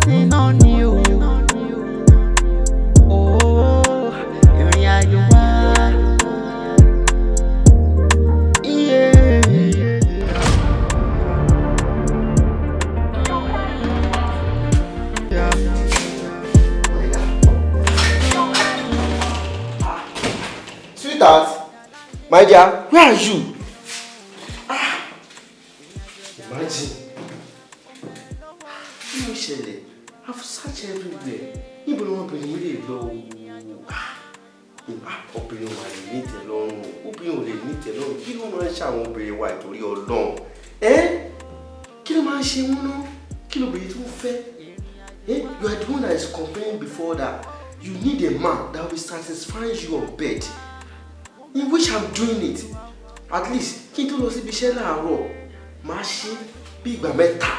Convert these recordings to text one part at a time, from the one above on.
focusing on you. Oh, ìrìn àjò wa. Yeah. Yeah. Sweetheart, my dear, where are you? Imagine. I've searched everywhere. Níbo ló obìnrin mi lè lọ? Obìnrin wa lè ní ìtẹ́lọ́rùn. Obìnrin ò lè ní ìtẹ́lọ́rùn. Kí ló máa ń ṣe àwọn obìnrin wa ìtorí Ọlọ́run? Kí ló máa ń ṣe wọ́n náà? Kí ló obìnrin tó ń fẹ́? You are the one that is complaining before that you need a man that will satisfy you on bed. In which I'm doing it. At least, kí n tó lọ síbi iṣẹ́ láàárọ̀, màá ṣe bí ìgbà mẹ́ta.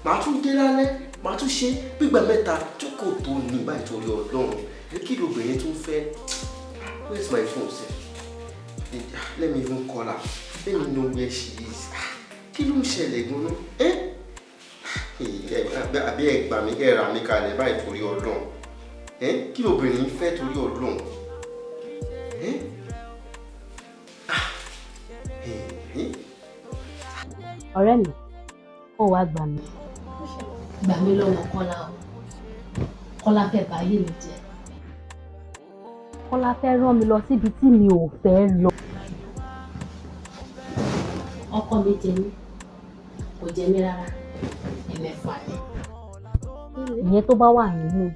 Màá tún dé lálẹ́, màá tún ṣe bí ìgbà mẹ́ta. Jókòó tó ní báyìí torí Ọlọ́run. Kí ló obìnrin tó ń fẹ́? Where's my phone, sir? Let me even call her. Let me know where she is. Kí ló ń ṣẹlẹ̀ gan-an? Àbí ẹgbàá mi kẹ́ ra mi kalẹ̀ báyìí torí Ọlọ́run. Kí ló obìnrin fẹ́ torí Ọlọ́run? Ọ̀rẹ́ mi, ó wá gbà mí lọ́wọ́ Kọ́lá o. Kọ́lá fẹ́ báyé mi jẹ́. Kọ́lá fẹ́ rán mi lọ síbi tí mi ò fẹ́ lọ. Ọkọ mi jẹ mí, kò jẹ mí rárá, ẹ̀mẹ́fà ni. Ìyẹn tó bá wà ní mood.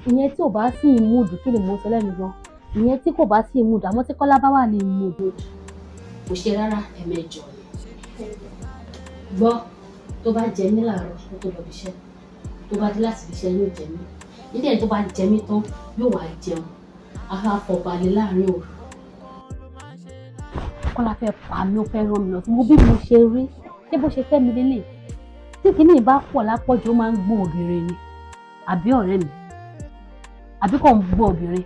Ìyẹn tí ò bá sí ní mood, kí ni mo sọ lẹ́nu gan? Ìyẹn tí kò bá sí ní mood, àmọ́ tí Kọ́lá bá wà ní mood. Kò ṣe rárá, ẹ̀mẹ́jọ ni. Gbọ́ tó bá jẹ mí láàárọ̀ kó tó lọ bí iṣẹ́, tó bá dé láti bí iṣẹ́ yóò jẹ mí. Nídẹ̀ẹ́ tó bá jẹ mí tán yóò wá jẹun, àá fọbalẹ̀ láàrin òru. Kọ́lá fẹ́ pa mí, ó fẹ́ rán mi lọ sí mo bí mo ṣe rí, ṣé bó ṣe fẹ́ mi lélẹ̀? Tí kìíní bá pọ̀ lápọ̀jù ó máa ń gbó obìnrin ni, àbí ọ̀rẹ́ mi, àbí kò ń gbó obìnrin.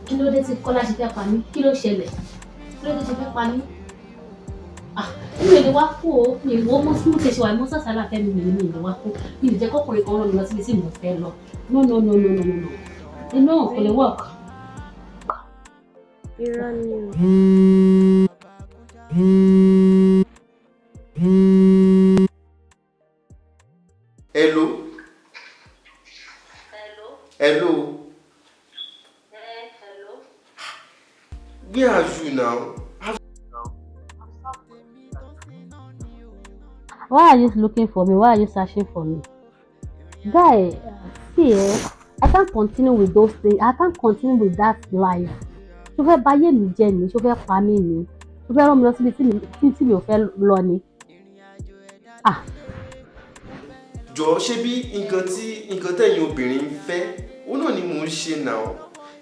Kí ló dé tí Kọ́lá ṣe fẹ́ pa mí? Kí ló ṣẹlẹ̀? Kí ló dé ṣe fẹ́ pa mí? Mi ò lè wá kú o, mi ò wọ́n mọ́ sí mo ṣe ṣe wà ní mọ́sàsá láfẹ́ mi lè wá kú. Mi lè jẹ́ kọ́kùnrin kan rán mi lọ síbi tí mo fẹ́ lọ. No. Iná kò lè work. Irọ́ ni o. Hello. Where are you now? Why are you looking for me? Why are you searching for me? Guy, see, I can't continue with those things. I can't continue with that life. Ṣó fẹ́ báyé mi jẹ́ ni, ṣó fẹ́ pa mí ni, ṣó fẹ́ rán mi lọ síbi tí mi ò fẹ́ lọ ni. Jọ̀ọ́ ṣé bí nǹkan tẹ̀yin obìnrin ń fẹ́, òun náà ni mò ń ṣe now.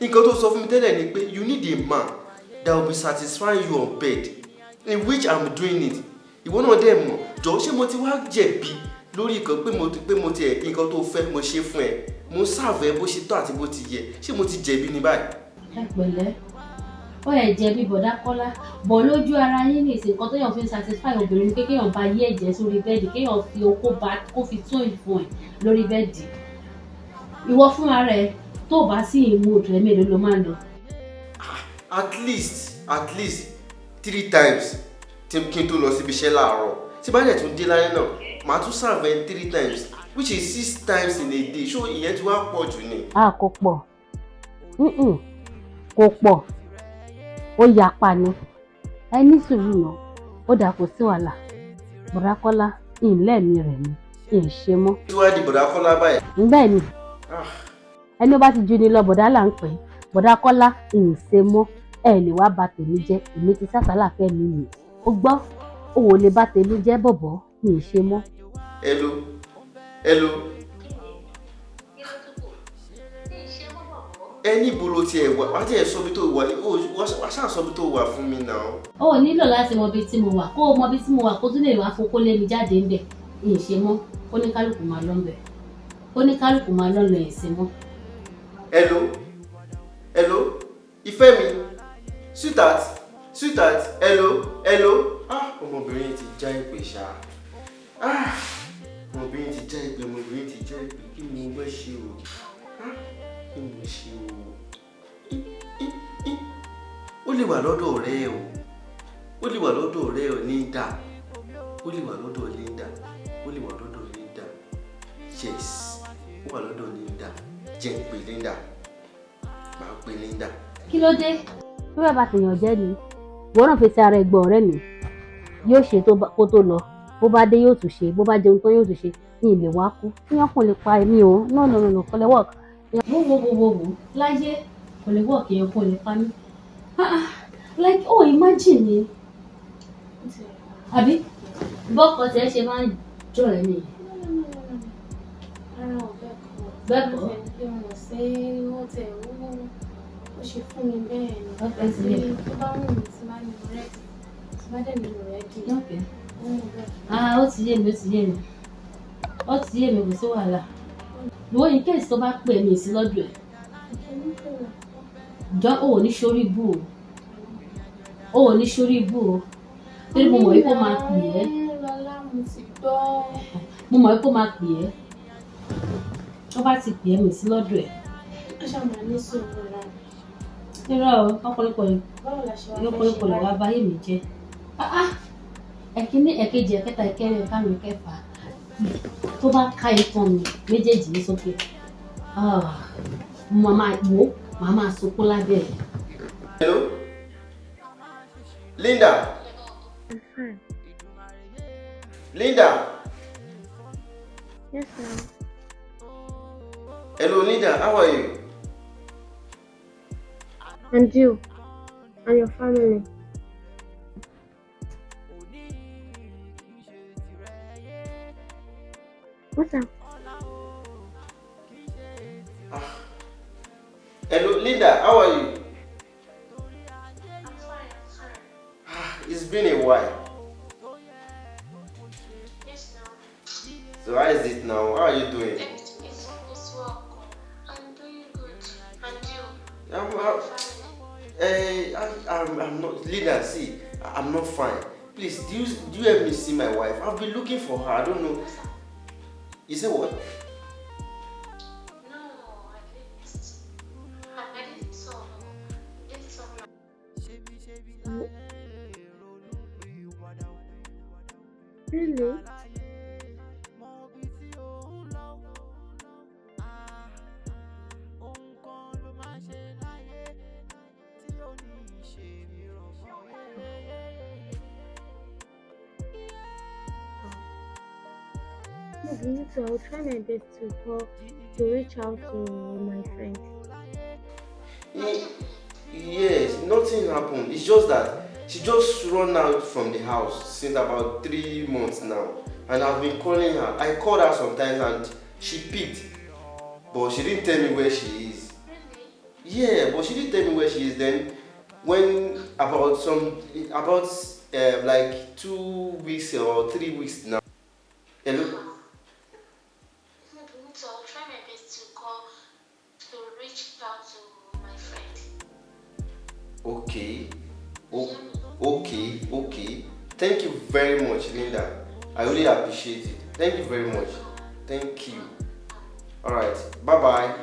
Nǹkan tó sọ fún mi tẹ́lẹ̀ ni pé you need a man that will be satisfying you on bed, in which I'm doing it. Ìwọ náà dẹ̀ mọ̀, jọ̀ọ́ ṣé mo ti wá jẹ̀bi lórí nǹkan pé mo ti nǹkan tó fẹ́ mo ṣe fún ẹ, mo serve ẹ bó ṣe tọ́ àti bó ti yẹ, ṣé mo ti jẹ̀bi ní báyìí? Ẹ pẹ̀lẹ́, ó yẹ jẹ̀bi bọ̀dá Kọ́lá, bọ̀ lójú ara yín ní ìsìn nǹkan tó yàn fi ń satisfy obìnrin pé kéèyàn bá yé ẹ̀jẹ̀ sórí bẹ́ẹ̀dì, kéèyàn fi okó bá kó fi tún ìfun ẹ̀ lórí bẹ́ẹ̀dì. Ìwọ fúnra rẹ̀ tó bá sí ìmú òdù ẹ̀ mélòó ló máa ń lọ. At least 3 times kí n tó lọ síbi iṣẹ́ láàárọ̀. Tí bá dẹ̀ tún dé lálẹ́ náà, màá tún serve ẹ 3 times, which is 6 times in a day. Ṣó ìyẹn ti wá pọ̀ jù ni? Kò pọ̀. Kò pọ̀. Ó yapa ni. Ẹ ní sùúrù náà. Ó dà kò sí wàhálà. Bọ̀dá Kọ́lá, ìlẹ́ẹ̀mí rẹ̀ ni. Ìṣe mọ́. Tí wàá di Bọ̀dá Kọ́lá báyìí? Bẹ́ẹ̀ ni. Ẹni ó bá ti ju ni lọ bọ̀dá là ń pè é. Bọ̀dá Kọ́lá, ìṣe mọ́. Ẹ lè wá bà tèmi jẹ́. Èmi ti sásàlà fẹ́ mi nì. Ó gbọ́. Ó wò lè bà tèmi jẹ́ bọ̀bọ̀. Ìṣe mọ́. Hello. Ẹni ibo ló tiẹ̀ wà? Wá tiẹ̀ sọ bí tó wà. Wá ṣáà sọ bí tó wà fún mi náà. Ó nílò láti mọ bí tí mo wà. Kó o mọ bí tí mo wà kó tún lè wá fokó lé mi jáde ńbẹ̀. Ìṣe mọ́. Oníkálùkù máa lọ ńbẹ̀. Oníkálùkù máa lọ ìṣe mọ́. Hello. Ìfẹ́ mi. Sweetheart. Hello. Ọmọbìnrin ti já ìpè ṣá. fẹ́ pè kí ni mo fẹ́ ṣe o kí ni mo ṣe o ó lè wà lọ́dọ̀ ọ̀rẹ́ o ó lè wà lọ́dọ̀ ọ̀rẹ́ ò Linda ó lè wà lọ́dọ̀ Linda ó lè wà lọ́dọ̀ Linda yes ó wà lọ́dọ̀ Linda jẹ́ pé Linda máa pè Linda. kí ló dé bí bẹ́ẹ̀ bá tèèyàn jẹ́ ni wọ́n náà fèsì ara ẹ̀gbọ́n ọ̀rẹ́ mi yóò ṣe kó tó lọ bó bá dé yóò tún ṣe bó bá jẹun tán yóò tún ṣe ní ilé wa kú tíyàn kò lè pa èmi o no kò lè work. wo láyé kò lè work èèyàn kò lè pa mí like oh imagine ni àbí bọ́kọ tẹ́ ṣe máa ń jọ rẹ̀ nìyẹn. bẹ́ẹ̀ kọ́ ó ṣe fún mi bẹ́ẹ̀ ni tó bá wù mí tí má ní mo rẹ́dì tí má dẹ̀ ní mo rẹ́dì. Ó ti yé mi kò sí wàhálà ìwọ yìí kéèsì tó bá pè mí sí lọ́dọ̀ ẹ̀ jọ ò ní sórí ibú o torí mo mọ̀ wípé ó máa pè ẹ́ mo mọ̀ wípé ó máa pè ẹ́ tó bá ti pè ẹ́ mi sí lọ́dọ̀ ẹ̀. ó ṣàmùlà ní sùúrù náà. irọ́ ọ̀pọ̀lọpọ̀ lè wá báyé mi jẹ́ ẹ̀kíní ẹ̀kejì ẹ̀kẹta ẹ̀kẹrin ẹ̀karùn ẹ̀kẹfà tó bá ká ìtàn mi méjèèjì ní sókè màmá sunkún lábẹ́ ẹ̀. Hello Linda. I'm fine. Linda. Yes, ma'am. Hello Linda, how are you? And you and your family. What's up? Hello Linda, how are you? I'm fine. It's been a while. Yes, now. So how is it now? How are you doing? It's work. I'm doing good. And you? I'm not Linda. See, I'm not fine. Please, do you help me see my wife? I've been looking for her. I don't know. You say what? No, I didn't saw. Really? So I'll try my best to reach out to my friends. Yes, nothing happened. It's just that she just run out from the house since about 3 months now, and I've been calling her. I called her sometimes and she picked, but she didn't tell me where she is. Yeah, but she didn't tell me where she is. Then when about like 2 weeks or 3 weeks now. Hello. So I'll try my best to reach out to my friend. Okay. Okay. Thank you very much, Linda. I really appreciate it. Thank you very much. Thank you. Alright. Bye-bye.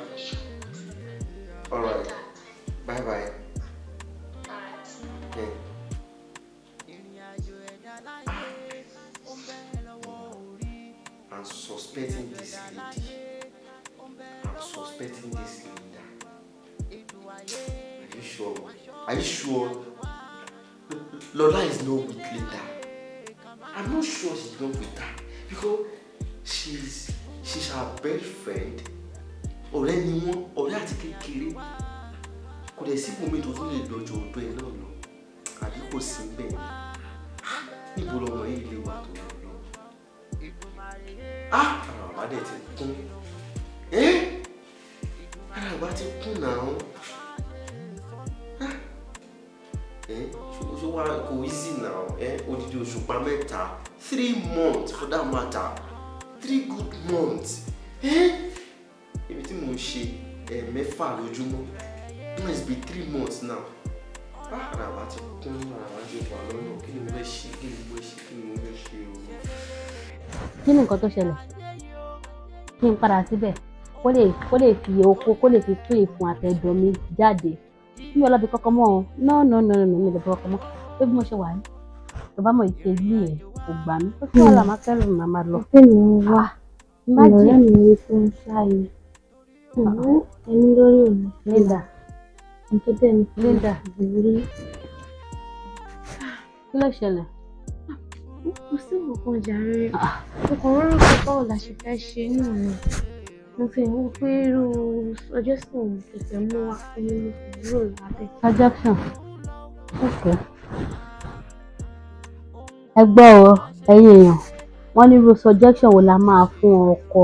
Alright. Bye-bye. Okay. I'm suspecting this lady. I'm suspecting this Linda. Are you sure? Are you sure? Lola is not with Linda. I'm not sure she's not with her because she's her best friend. Ọ̀rẹ́ ni wọ́n, ọ̀rẹ́ àti kékeré. Kò dẹ̀ sí bòmí tó tún lè lọ́jọ́ ọ̀dọ̀ ẹ̀ náà lọ. Àbí kò sí bẹ́ẹ̀ ni. Níbo lọmọ yìí lè wà tó lọ? Ara bàbá dẹ̀ ti kún. Ara bàbá ti kún náà. Ṣé wá kò easy now? Odidi òṣùpá mẹ́ta. 3 months for that matter. 3 good months. Èmi tí mo ṣe mẹ́fà lójúmọ́. It must be 3 months now. Ara bàbá ti kún, ara bàbá ti wà lọ́nà. Kí ni mo fẹ́ ṣe? Kí ni nǹkan tó ṣẹlẹ̀? kí n padà síbẹ̀ kó lè fi oko kó lè fi tún ìfun àtẹ̀dọ̀ mi jáde mi ò lọ bí kankan mọ́ o no mi ò lọ bí kankan mọ́ pé bí mo ṣe wà ní tó bá mọ̀ ìṣe ilé ẹ̀ kò gbà mí ó sì wà lámà kẹ́rù màmá lọ. ọ̀pẹ mi ń wá ìlọ́rẹ́ mi rí tó ń ṣáyé ẹni lórí òun Linda tó dẹ̀ ní Linda ìrírí. kí ló ṣẹlẹ̀? Kò sí nǹkan jàre. Mo kàn rọ́rọ́ pé báwo la ṣe fẹ́ ṣe náà ni. Mo fi ń wò pé irú suggestion kẹ̀kẹ́ mú wá fún mi mo fi rò lábẹ́. Suggestion. Okay. Ẹ gbọ́ ọ ẹ̀yin èèyàn wọ́n ní irú suggestion wo la máa fún ọkọ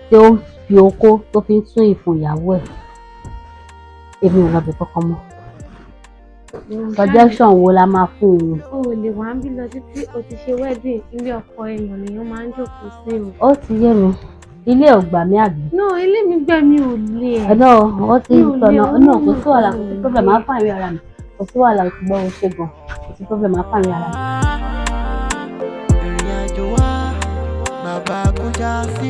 tí ó fi okó tó fi ń tún ìfun ìyàwó ẹ̀ èmi ò lọ bí kankan mọ́. Suggestion wo la máa fún un? O ò lè wá ń bí lọ títí o ti ṣe wedding ilé ọkọ èèyàn lèèyàn máa ń jókòó sí o. Ó ti yé mi ilé ò gbà mí àbí. No ilé mi gbẹ mi ò lè. ẹ̀dọ́ ó ti tọ̀nà náà kò sí wàhálà kò sí problem máa fàárí ara mi kò sí wàhálà ṣùgbọ́n o ṣe gan kò sí problem máa fàárí ara mi. ìrìn àjò wa bàbá kọjá sí